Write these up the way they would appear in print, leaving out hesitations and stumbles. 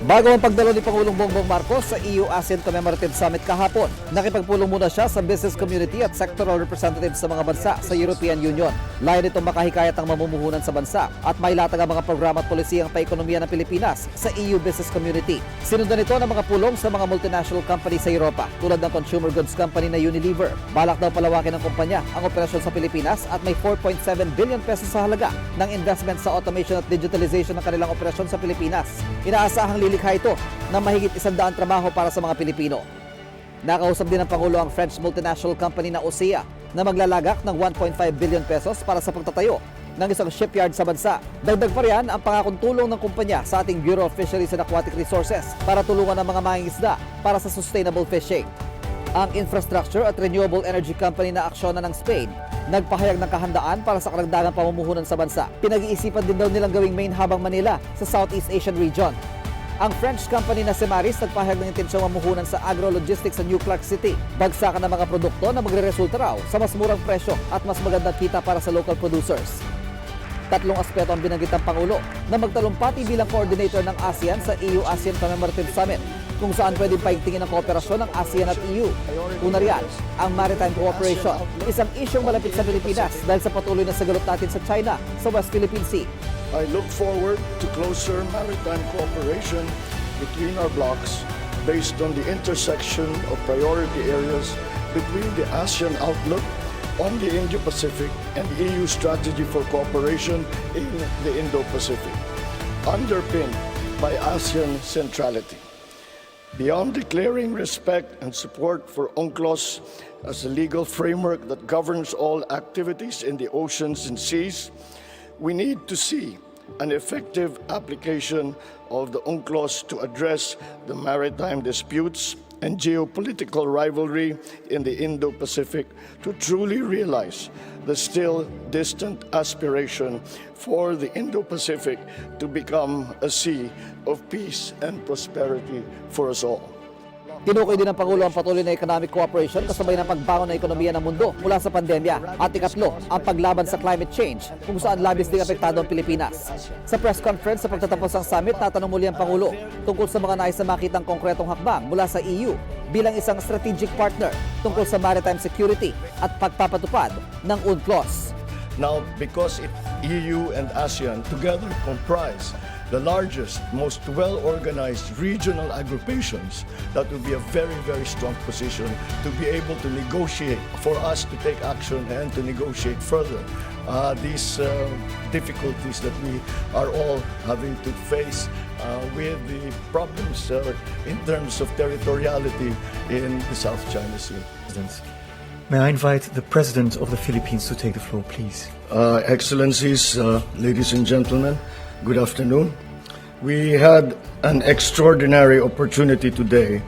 Bago ang pagdalo ni Pangulong Bongbong Marcos sa EU-ASEAN Commemorative Summit kahapon, nakipagpulong muna siya sa business community at sectoral representatives sa mga bansa sa European Union. Layo nitong makahikayat ang mamumuhunan sa bansa at mailatag ang mga programa at polisiyang paekonomiya ng Pilipinas sa EU business community. Sinundan ito ng mga pulong sa mga multinational company sa Europa tulad ng consumer goods company na Unilever. Balak daw palawakin ng kumpanya ang operasyon sa Pilipinas at may 4.7 billion pesos sa halaga ng investment sa automation at digitalization ng kanilang operasyon sa Pilipinas. Inaasahang lilikha ito ng mahigit 100 trabaho para sa mga Pilipino. Nakausap din ng Pangulo ang French multinational company na ASEAN na maglalagak ng 1.5 billion pesos para sa pagtatayo ng isang shipyard sa bansa. Dagdag pa riyan ang pangakong tulong ng kumpanya sa ating Bureau of Fisheries and Aquatic Resources para tulungan ang mga mangingisda para sa sustainable fishing. Ang infrastructure at renewable energy company na Acciona ng Spain nagpahayag ng kahandaan para sa karagdagang pamumuhunan sa bansa. Pinag-iisipan din daw nilang gawing main hub ang Manila sa Southeast Asian region. Ang French company na Semaris nagpahayag ng intensyong mamuhunan sa agro-logistics sa New Clark City. Bagsakan ng mga produkto na magre-resulta raw sa mas murang presyo at mas magandang kita para sa local producers. Tatlong aspeto ang binanggit ng Pangulo na magtalumpati bilang coordinator ng ASEAN sa EU-ASEAN Commemorative Summit, kung saan pwedeng paigtingin ang kooperasyon ng ASEAN at EU. Una riyan, ang maritime cooperation, isang isyong malapit sa Pilipinas dahil sa patuloy na sagalot natin sa China sa West Philippine Sea. I look forward to closer maritime cooperation between our blocs based on the intersection of priority areas between the ASEAN outlook on the Indo-Pacific and EU strategy for cooperation in the Indo-Pacific, underpinned by ASEAN centrality. Beyond declaring respect and support for UNCLOS as a legal framework that governs all activities in the oceans and seas, we need to see an effective application of the UNCLOS to address the maritime disputes and geopolitical rivalry in the Indo-Pacific to truly realize the still distant aspiration for the Indo-Pacific to become a sea of peace and prosperity for us all. Tinukoy din ng Pangulo ang patuloy na economic cooperation kasabay ng pagbangon ng ekonomiya ng mundo mula sa pandemya. At ikatlo, ang paglaban sa climate change kung saan labis ding apektado ang Pilipinas. Sa press conference sa pagtatapos ng summit, tatanong muli ang Pangulo tungkol sa mga nais na makitang konkretong hakbang mula sa EU bilang isang strategic partner tungkol sa maritime security at pagpapatupad ng UNCLOS. Now, because EU and ASEAN together comprise the largest, most well-organized regional agrupations, that will be a very, very strong position to be able to negotiate, for us to take action and to negotiate further these difficulties that we are all having to face with the problems in terms of territoriality in the South China Sea. May I invite the President of the Philippines to take the floor, please? Excellencies, ladies and gentlemen, good afternoon. We had an extraordinary opportunity today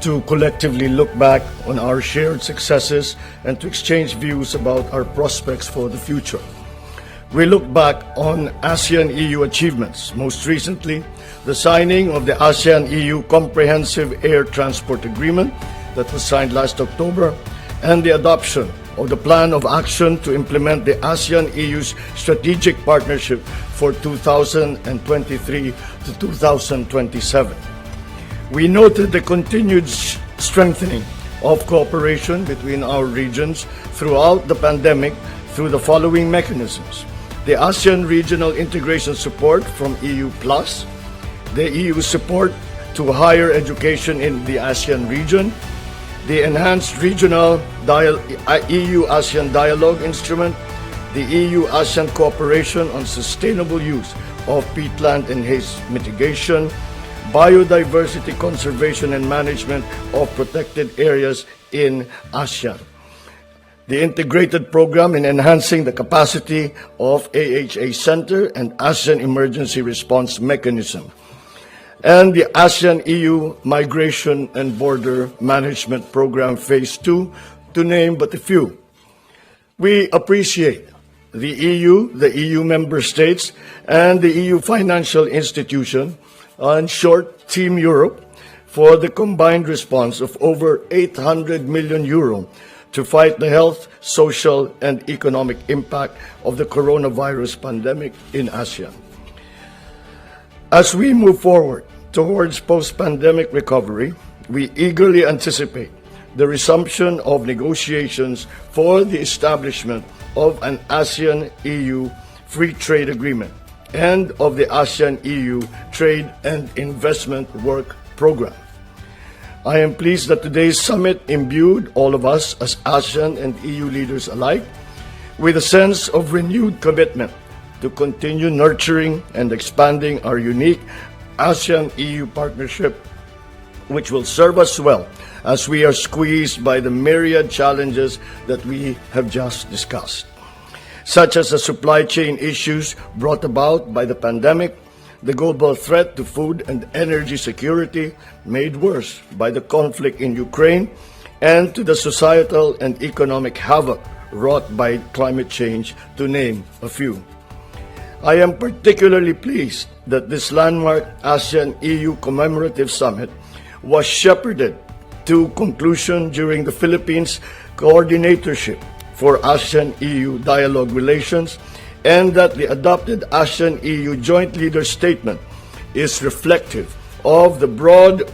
to collectively look back on our shared successes and to exchange views about our prospects for the future. We look back on ASEAN-EU achievements, most recently the signing of the ASEAN-EU Comprehensive Air Transport Agreement that was signed last October, and the adoption of the Plan of Action to implement the ASEAN-EU's strategic partnership for 2023 to 2027. We noted the continued strengthening of cooperation between our regions throughout the pandemic through the following mechanisms: the ASEAN Regional Integration Support from EU+, the EU support to higher education in the ASEAN region, the Enhanced Regional EU-ASEAN Dialogue Instrument, the EU-ASEAN Cooperation on Sustainable Use of Peatland and Haze Mitigation, Biodiversity Conservation and Management of Protected Areas in ASEAN, the Integrated Program in Enhancing the Capacity of AHA Center and ASEAN Emergency Response Mechanism, and the ASEAN-EU Migration and Border Management Program Phase 2, to name but a few. We appreciate the EU member states, and the EU financial institution, in short, Team Europe, for the combined response of over 800 million euro to fight the health, social, and economic impact of the coronavirus pandemic in ASEAN. As we move forward towards post-pandemic recovery, we eagerly anticipate the resumption of negotiations for the establishment of an ASEAN-EU Free Trade Agreement and of the ASEAN-EU Trade and Investment Work Program. I am pleased that today's summit imbued all of us as ASEAN and EU leaders alike with a sense of renewed commitment to continue nurturing and expanding our unique ASEAN-EU partnership, which will serve us well as we are squeezed by the myriad challenges that we have just discussed, such as the supply chain issues brought about by the pandemic, the global threat to food and energy security made worse by the conflict in Ukraine, and to the societal and economic havoc wrought by climate change, to name a few. I am particularly pleased that this landmark ASEAN-EU commemorative summit was shepherded to conclusion during the Philippines coordinatorship for ASEAN-EU dialogue relations, and that the adopted ASEAN-EU joint leaders statement is reflective of the broad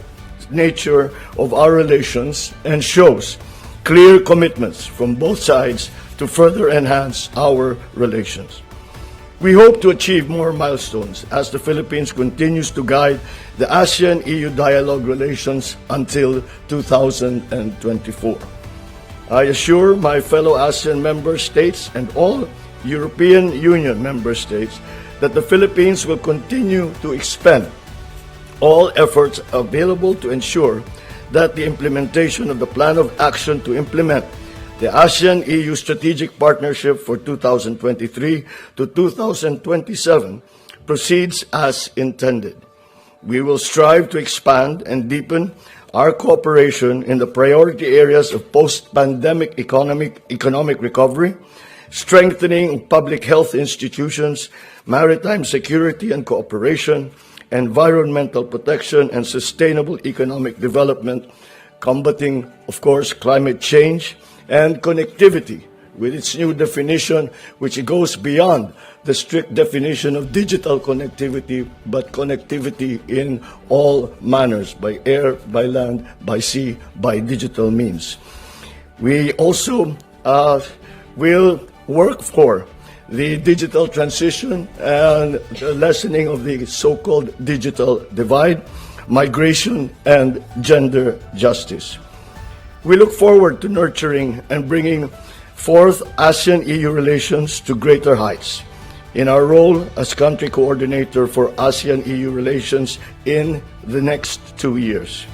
nature of our relations and shows clear commitments from both sides to further enhance our relations. We hope to achieve more milestones as the Philippines continues to guide the ASEAN-EU dialogue relations until 2024. I assure my fellow ASEAN member states and all European Union member states that the Philippines will continue to expend all efforts available to ensure that the implementation of the plan of action to implement the ASEAN-EU Strategic Partnership for 2023 to 2027 proceeds as intended. We will strive to expand and deepen our cooperation in the priority areas of post-pandemic economic recovery, strengthening public health institutions, maritime security and cooperation, environmental protection and sustainable economic development, combating, of course, climate change, and connectivity with its new definition, which goes beyond the strict definition of digital connectivity, but connectivity in all manners, by air, by land, by sea, by digital means. We also will work for the digital transition and the lessening of the so-called digital divide, migration, and gender justice. We look forward to nurturing and bringing forth ASEAN-EU relations to greater heights in our role as country coordinator for ASEAN-EU relations in the next 2 years.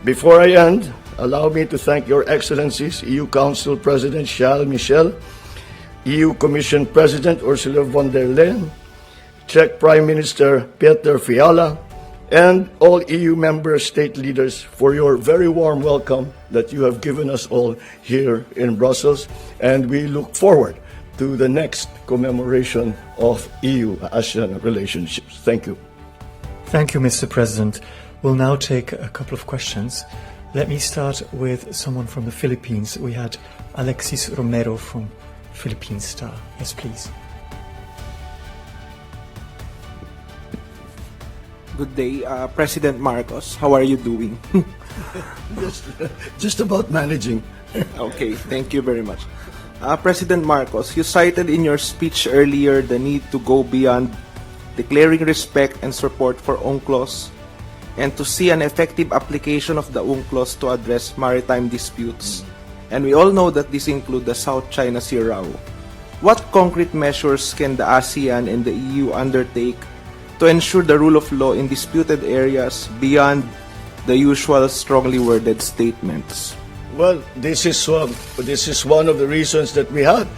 Before I end, allow me to thank Your Excellencies, EU Council President Charles Michel, EU Commission President Ursula von der Leyen, Czech Prime Minister Peter Fiala, and all EU member state leaders for your very warm welcome that you have given us all here in Brussels, and we look forward to the next commemoration of EU-ASEAN relationships. Thank you. Thank you, Mr. President. We'll now take a couple of questions. Let me start with someone from the Philippines. We had Alexis Romero from Philippine Star. Yes, please. Good day, President Marcos. How are you doing? Just about managing. Okay, thank you very much. President Marcos, you cited in your speech earlier the need to go beyond declaring respect and support for UNCLOS and to see an effective application of the UNCLOS to address maritime disputes. And we all know that this includes the South China Sea Row. What concrete measures can the ASEAN and the EU undertake to ensure the rule of law in disputed areas beyond the usual strongly worded statements? Well, this is one of the reasons that we have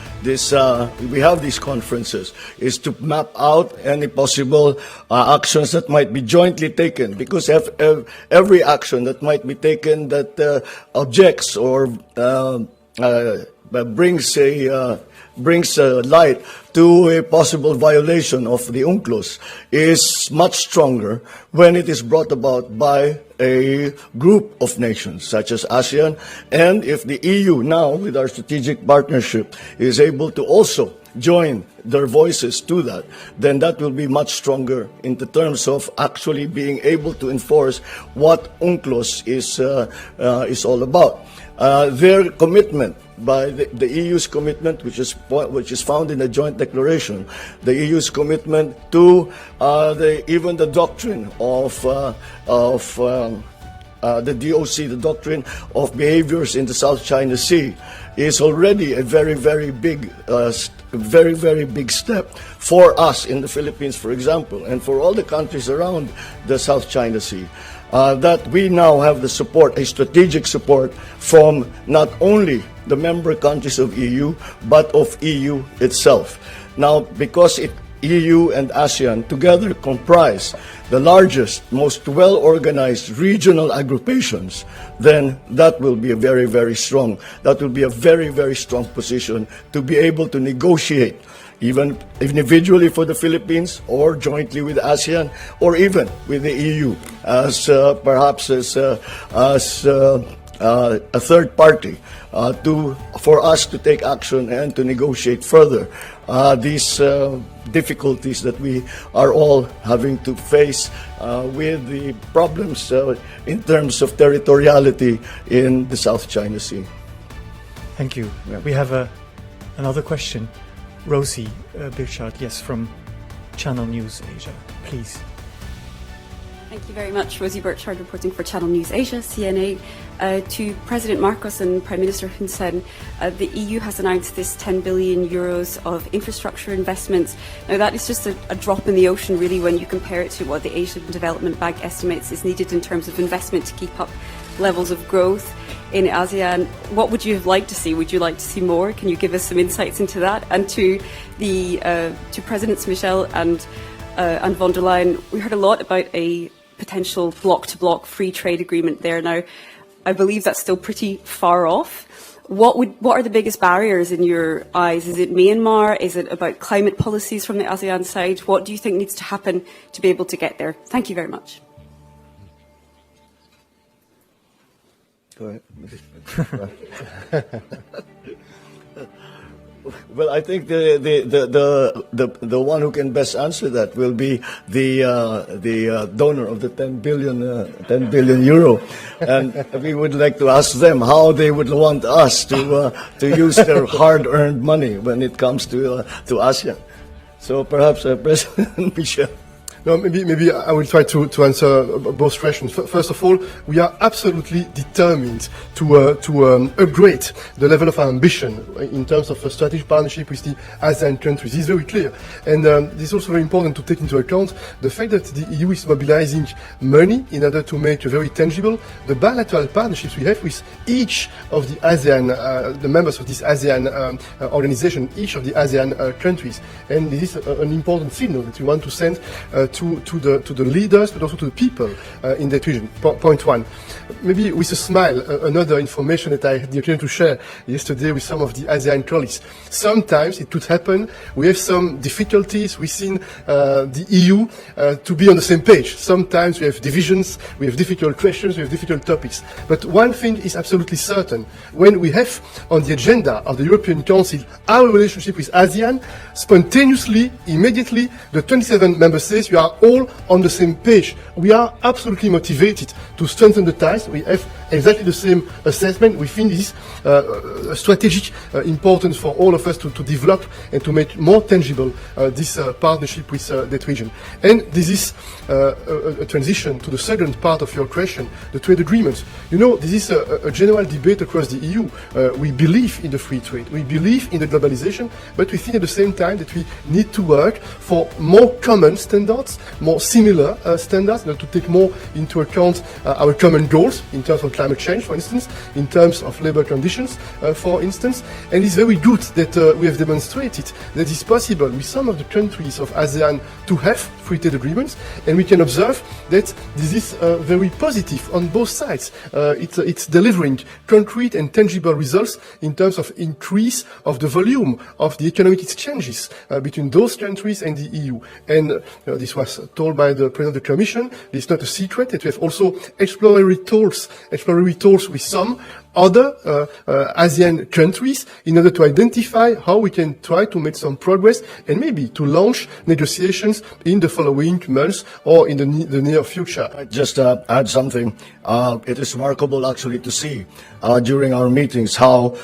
these conferences, is to map out any possible actions that might be jointly taken, because every action that might be taken that objects or brings a brings light to a possible violation of the UNCLOS is much stronger when it is brought about by a group of nations such as ASEAN, and if the EU now, with our strategic partnership, is able to also join their voices to that, then that will be much stronger in the terms of actually being able to enforce what UNCLOS is all about. Their commitment, by the EU's commitment, which is found in the joint declaration, the EU's commitment to even the doctrine of the DOC, the doctrine of behaviors in the South China Sea, is already a very, very big step for us in the Philippines, for example, and for all the countries around the South China Sea. That we now have the support, a strategic support from not only the member countries of EU, but of EU itself. Now, because EU and ASEAN together comprise the largest, most well-organized regional agrupations, then that will be a very, very strong position to be able to negotiate, even individually for the Philippines or jointly with ASEAN or even with the EU as perhaps as a third party for us to take action and to negotiate further these difficulties that we are all having to face with the problems in terms of territoriality in the South China Sea. Thank you. Yeah. We have another question. Rosie Birchard, yes, from Channel News Asia, please. Thank you very much. Rosie Birchard reporting for Channel News Asia, CNA. To President Marcos and Prime Minister Hun Sen, the EU has announced this 10 billion euros of infrastructure investments. Now that is just a drop in the ocean really when you compare it to what the Asian Development Bank estimates is needed in terms of investment to keep up levels of growth in ASEAN. What would you have liked to see? Would you like to see more? Can you give us some insights into that? And to Presidents Michel and von der Leyen, we heard a lot about a potential block-to-block free trade agreement there. Now, I believe that's still pretty far off. What are the biggest barriers in your eyes? Is it Myanmar? Is it about climate policies from the ASEAN side? What do you think needs to happen to be able to get there? Thank you very much. Go ahead. Well, I think the one who can best answer that will be the donor of the 10 billion euro, and we would like to ask them how they would want us to use their hard-earned money when it comes to ASEAN. So perhaps President Michel. No, maybe I will try to answer both questions. First of all, we are absolutely determined to upgrade the level of our ambition in terms of a strategic partnership with the ASEAN countries. This is very clear. And this is also very important to take into account the fact that the EU is mobilizing money in order to make very tangible the bilateral partnerships we have with each of the ASEAN, the members of this ASEAN organization, each of the ASEAN countries. And this is an important signal that we want to send to the leaders, but also to the people in that region. Point one. Maybe with a smile, another information that I had the occasion to share yesterday with some of the ASEAN colleagues. Sometimes it could happen, we have some difficulties within the EU to be on the same page. Sometimes we have divisions, we have difficult questions, we have difficult topics. But one thing is absolutely certain. When we have on the agenda of the European Council our relationship with ASEAN, spontaneously, immediately, the 27 member states, we are all on the same page. We are absolutely motivated to strengthen the ties. We have exactly the same assessment. We think this is strategic importance for all of us to develop and to make more tangible this partnership with that region. And this is a transition to the second part of your question, the trade agreements. You know, this is a general debate across the EU. We believe in the free trade. We believe in the globalization, but we think at the same time that we need to work for more common standards towards more similar standards, to take more into account our common goals in terms of climate change, for instance, in terms of labor conditions, for instance. And it's very good that we have demonstrated that it's possible with some of the countries of ASEAN to have free trade agreements, and we can observe that this is very positive on both sides. It's delivering concrete and tangible results in terms of increase of the volume of the economic exchanges between those countries and the EU. And this was told by the President of the Commission. It's not a secret that we have also exploratory talks with some other ASEAN countries in order to identify how we can try to make some progress and maybe to launch negotiations in the following months or in the near future. Just add something. It is remarkable actually to see during our meetings how,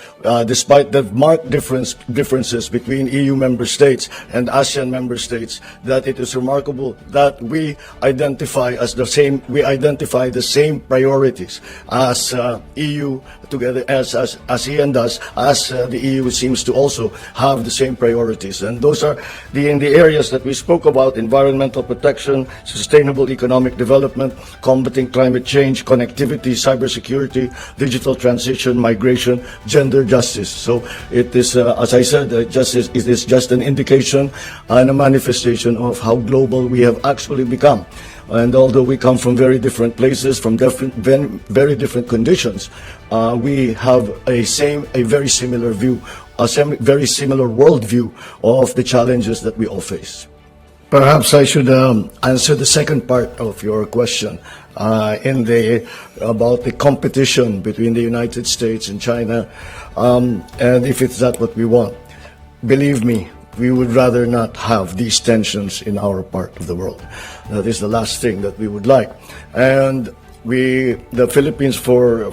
despite the marked differences between EU member states and ASEAN member states, that it is remarkable that we identify the same priorities as EU together as ASEAN does, as the EU seems to also have the same priorities. And those are in the areas that we spoke about: environmental protection, sustainable economic development, combating climate change, connectivity, cybersecurity, digital transition, migration, gender justice. So it is, as I said, it is just an indication and a manifestation of how global we have actually become. And although we come from very different places, from very different conditions, we have a very similar view, very similar worldview of the challenges that we all face. Perhaps I should answer the second part of your question about the competition between the United States and China, and if it's that what we want. Believe me, we would rather not have these tensions in our part of the world. That is the last thing that we would like. And the Philippines, for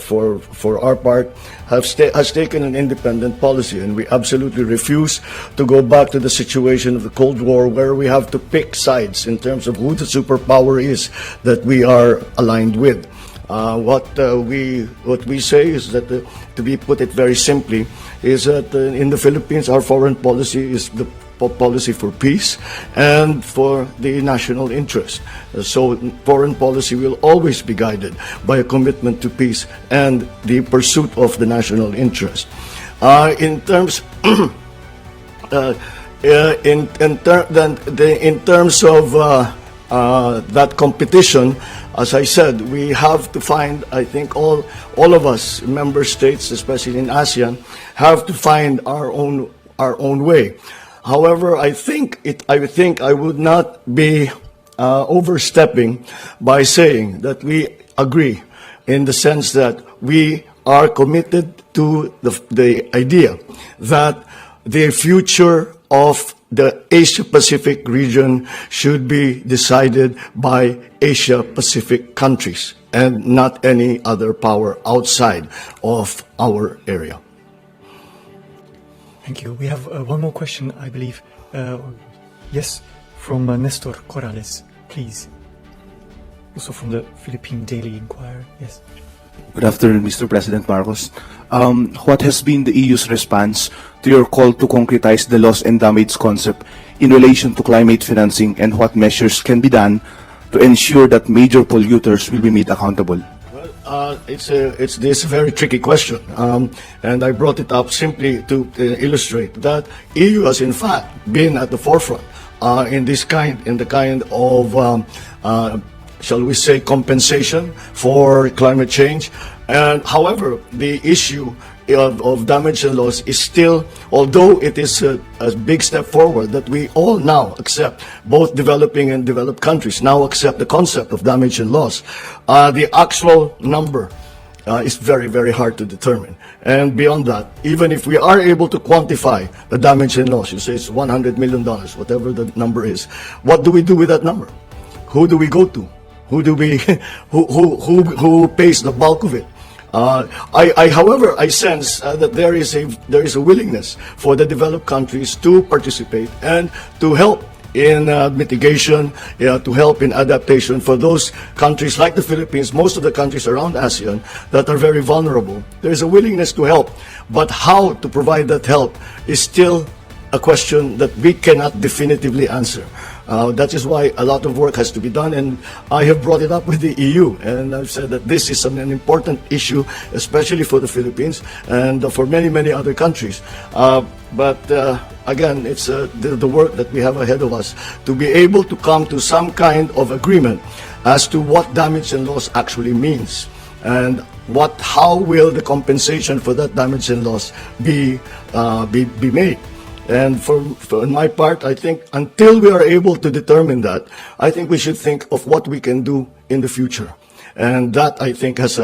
our part, has taken an independent policy, and we absolutely refuse to go back to the situation of the Cold War, where we have to pick sides in terms of who the superpower is that we are aligned with. What we say is that, to be put it very simply, is that in the Philippines our foreign policy is the policy for peace and for the national interest. So foreign policy will always be guided by a commitment to peace and the pursuit of the national interest. In terms of that competition, as I said, we have to find, I think all of us member states, especially in ASEAN, have to find our own way. However, I think I would not be overstepping by saying that we agree, in the sense that we are committed to the idea that the future of the Asia-Pacific region should be decided by Asia-Pacific countries and not any other power outside of our area. Thank you. We have one more question, I believe. Yes, from Nestor Corrales, please. Also from the Philippine Daily Inquirer. Yes. Good afternoon, Mr. President Marcos. What has been the EU's response to your call to concretize the loss and damage concept in relation to climate financing, and what measures can be done to ensure that major polluters will be made accountable? It's this very tricky question, and I brought it up simply to illustrate that EU has in fact been at the forefront in the kind of shall we say compensation for climate change. And however, the issue of damage and loss is still, although it is a big step forward that we all now accept, both developing and developed countries now accept the concept of damage and loss, the actual number is very, very hard to determine. And beyond that, even if we are able to quantify the damage and loss, you say it's $100 million, whatever the number is, what do we do with that number? Who do we go to? Who pays the bulk of it? However, I sense that there is a willingness for the developed countries to participate and to help in mitigation, to help in adaptation for those countries like the Philippines, most of the countries around ASEAN that are very vulnerable. There is a willingness to help, but how to provide that help is still a question that we cannot definitively answer. That is why a lot of work has to be done, and I have brought it up with the EU, and I've said that this is an important issue, especially for the Philippines and for many, many other countries. But again, it's the work that we have ahead of us to be able to come to some kind of agreement as to what damage and loss actually means, and how will the compensation for that damage and loss be made. And for my part, I think until we are able to determine that, I think we should think of what we can do in the future. And that, I think, has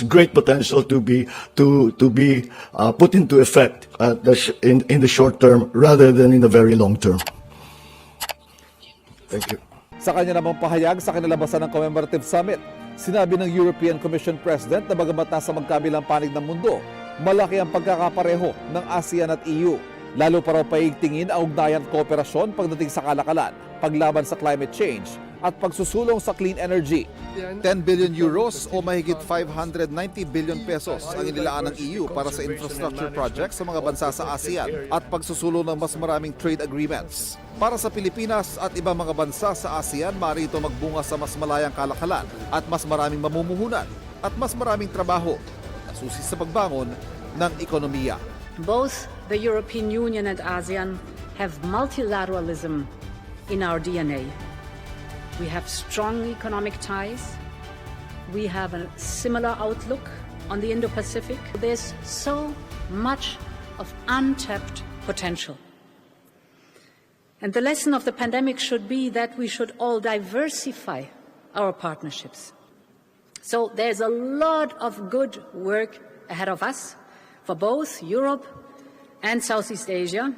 great potential to be put into effect in the short term rather than in the very long term. Thank you. Sa kanya namang pahayag sa kinalabasan ng commemorative summit, sinabi ng European Commission President na bagamat nasa magkabilang panig ng mundo, malaki ang pagkakapareho ng ASEAN at EU. Lalo pa raw paigtingin ang ugnayan at kooperasyon pagdating sa kalakalan, paglaban sa climate change at pagsusulong sa clean energy. 10 billion euros o mahigit 590 billion pesos ang inilaan ng EU para sa infrastructure projects sa mga bansa sa ASEAN at pagsusulong ng mas maraming trade agreements. Para sa Pilipinas at ibang mga bansa sa ASEAN, maaari ito magbunga sa mas malayang kalakalan at mas maraming mamumuhunan at mas maraming trabaho na susi sa pagbangon ng ekonomiya. Both the European Union and ASEAN have multilateralism in our DNA. We have strong economic ties. We have a similar outlook on the Indo-Pacific. There's so much of untapped potential. And the lesson of the pandemic should be that we should all diversify our partnerships. So there's a lot of good work ahead of us for both Europe and Southeast Asia.